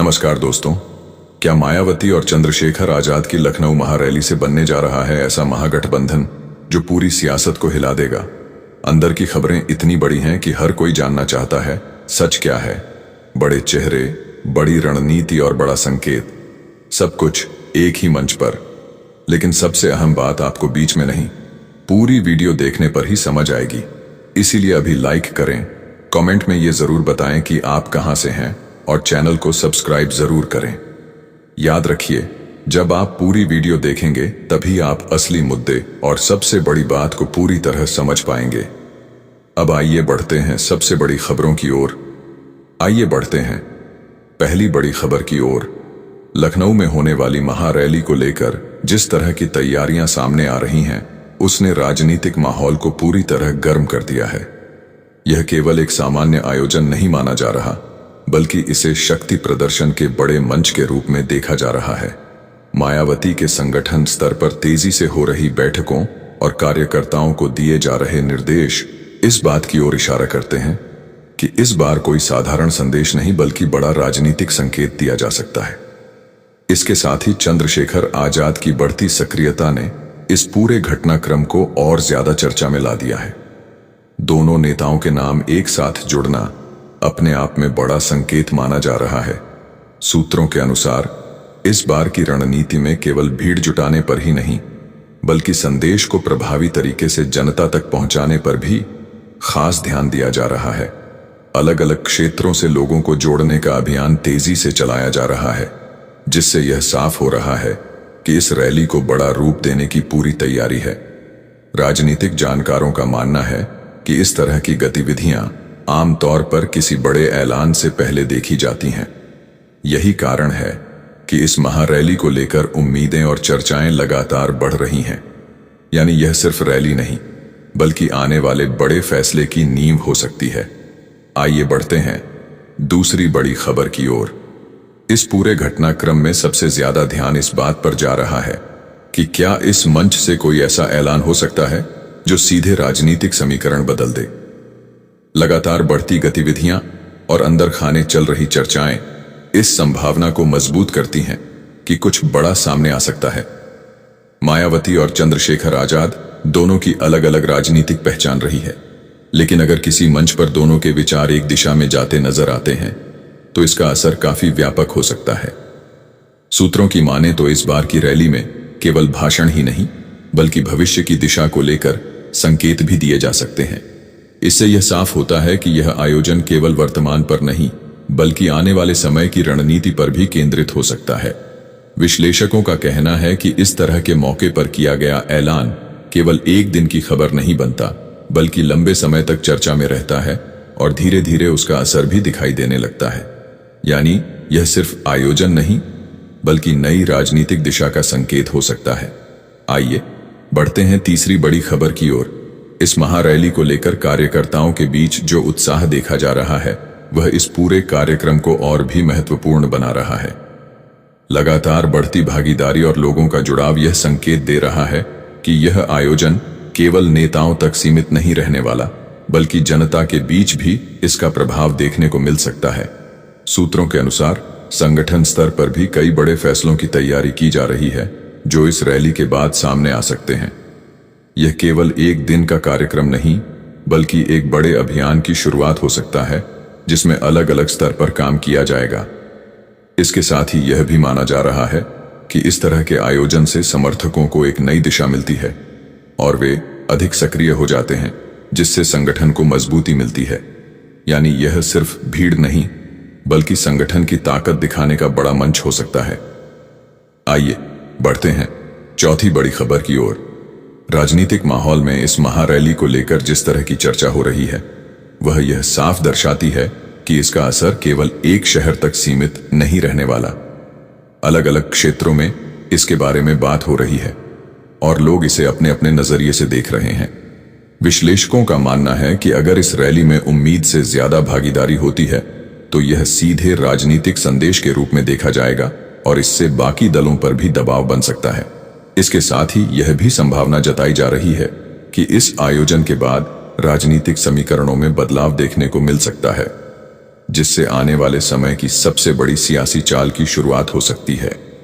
नमस्कार दोस्तों। क्या मायावती और चंद्रशेखर आजाद की लखनऊ महारैली से बनने जा रहा है ऐसा महागठबंधन जो पूरी सियासत को हिला देगा? अंदर की खबरें इतनी बड़ी हैं कि हर कोई जानना चाहता है सच क्या है। बड़े चेहरे, बड़ी रणनीति और बड़ा संकेत, सब कुछ एक ही मंच पर। लेकिन सबसे अहम बात आपको बीच में नहीं, पूरी वीडियो देखने पर ही समझ आएगी। इसीलिए अभी लाइक करें, कमेंट में ये जरूर बताएं कि आप कहां से हैं और चैनल को सब्सक्राइब जरूर करें। याद रखिए, जब आप पूरी वीडियो देखेंगे तभी आप असली मुद्दे और सबसे बड़ी बात को पूरी तरह समझ पाएंगे। अब आइए बढ़ते हैं सबसे बड़ी खबरों की ओर। आइए बढ़ते हैं पहली बड़ी खबर की ओर। लखनऊ में होने वाली महारैली को लेकर जिस तरह की तैयारियां सामने आ रही हैं, उसने राजनीतिक माहौल को पूरी तरह गर्म कर दिया है। यह केवल एक सामान्य आयोजन नहीं माना जा रहा, बल्कि इसे शक्ति प्रदर्शन के बड़े मंच के रूप में देखा जा रहा है। मायावती के संगठन स्तर पर तेजी से हो रही बैठकों और कार्यकर्ताओं को दिए जा रहे निर्देश इस बात की ओर इशारा करते हैं कि इस बार कोई साधारण संदेश नहीं बल्कि बड़ा राजनीतिक संकेत दिया जा सकता है। इसके साथ ही चंद्रशेखर आजाद की बढ़ती सक्रियता ने इस पूरे घटनाक्रम को और ज्यादा चर्चा में ला दिया है। दोनों नेताओं के नाम एक साथ जुड़ना अपने आप में बड़ा संकेत माना जा रहा है। सूत्रों के अनुसार इस बार की रणनीति में केवल भीड़ जुटाने पर ही नहीं, बल्कि संदेश को प्रभावी तरीके से जनता तक पहुंचाने पर भी खास ध्यान दिया जा रहा है। अलग अलग क्षेत्रों से लोगों को जोड़ने का अभियान तेजी से चलाया जा रहा है, जिससे यह साफ हो रहा है कि इस रैली को बड़ा रूप देने की पूरी तैयारी है। राजनीतिक जानकारों का मानना है कि इस तरह की गतिविधियां आमतौर पर किसी बड़े ऐलान से पहले देखी जाती हैं। यही कारण है कि इस महारैली को लेकर उम्मीदें और चर्चाएं लगातार बढ़ रही हैं। यानी यह सिर्फ रैली नहीं, बल्कि आने वाले बड़े फैसले की नींव हो सकती है। आइए बढ़ते हैं दूसरी बड़ी खबर की ओर। इस पूरे घटनाक्रम में सबसे ज्यादा ध्यान इस बात पर जा रहा है कि क्या इस मंच से कोई ऐसा ऐलान हो सकता है जो सीधे राजनीतिक समीकरण बदल दे। लगातार बढ़ती गतिविधियां और अंदर खाने चल रही चर्चाएं इस संभावना को मजबूत करती हैं कि कुछ बड़ा सामने आ सकता है। मायावती और चंद्रशेखर आजाद दोनों की अलग अलग राजनीतिक पहचान रही है, लेकिन अगर किसी मंच पर दोनों के विचार एक दिशा में जाते नजर आते हैं तो इसका असर काफी व्यापक हो सकता है। सूत्रों की माने तो इस बार की रैली में केवल भाषण ही नहीं, बल्कि भविष्य की दिशा को लेकर संकेत भी दिए जा सकते हैं। इससे यह साफ होता है कि यह आयोजन केवल वर्तमान पर नहीं, बल्कि आने वाले समय की रणनीति पर भी केंद्रित हो सकता है। विश्लेषकों का कहना है कि इस तरह के मौके पर किया गया ऐलान केवल एक दिन की खबर नहीं बनता, बल्कि लंबे समय तक चर्चा में रहता है और धीरे धीरे उसका असर भी दिखाई देने लगता है। यानी यह सिर्फ आयोजन नहीं, बल्कि नई राजनीतिक दिशा का संकेत हो सकता है। आइए बढ़ते हैं तीसरी बड़ी खबर की ओर। इस महारैली को लेकर कार्यकर्ताओं के बीच जो उत्साह देखा जा रहा है, वह इस पूरे कार्यक्रम को और भी महत्वपूर्ण बना रहा है। लगातार बढ़ती भागीदारी और लोगों का जुड़ाव यह संकेत दे रहा है कि यह आयोजन केवल नेताओं तक सीमित नहीं रहने वाला, बल्कि जनता के बीच भी इसका प्रभाव देखने को मिल सकता है। सूत्रों के अनुसार संगठन स्तर पर भी कई बड़े फैसलों की तैयारी की जा रही है, जो इस रैली के बाद सामने आ सकते हैं। यह केवल एक दिन का कार्यक्रम नहीं, बल्कि एक बड़े अभियान की शुरुआत हो सकता है, जिसमें अलग अलग स्तर पर काम किया जाएगा। इसके साथ ही यह भी माना जा रहा है कि इस तरह के आयोजन से समर्थकों को एक नई दिशा मिलती है और वे अधिक सक्रिय हो जाते हैं, जिससे संगठन को मजबूती मिलती है। यानी यह सिर्फ भीड़ नहीं, बल्कि संगठन की ताकत दिखाने का बड़ा मंच हो सकता है। आइए बढ़ते हैं चौथी बड़ी खबर की ओर। राजनीतिक माहौल में इस महारैली को लेकर जिस तरह की चर्चा हो रही है, वह यह साफ दर्शाती है कि इसका असर केवल एक शहर तक सीमित नहीं रहने वाला। अलग अलग क्षेत्रों में इसके बारे में बात हो रही है और लोग इसे अपने अपने नजरिए से देख रहे हैं। विश्लेषकों का मानना है कि अगर इस रैली में उम्मीद से ज्यादा भागीदारी होती है, तो यह सीधे राजनीतिक संदेश के रूप में देखा जाएगा और इससे बाकी दलों पर भी दबाव बन सकता है। इसके साथ ही यह भी संभावना जताई जा रही है कि इस आयोजन के बाद राजनीतिक समीकरणों में बदलाव देखने को मिल सकता है। जिससे आने वाले समय की सबसे बड़ी सियासी चाल की शुरुआत हो सकती है।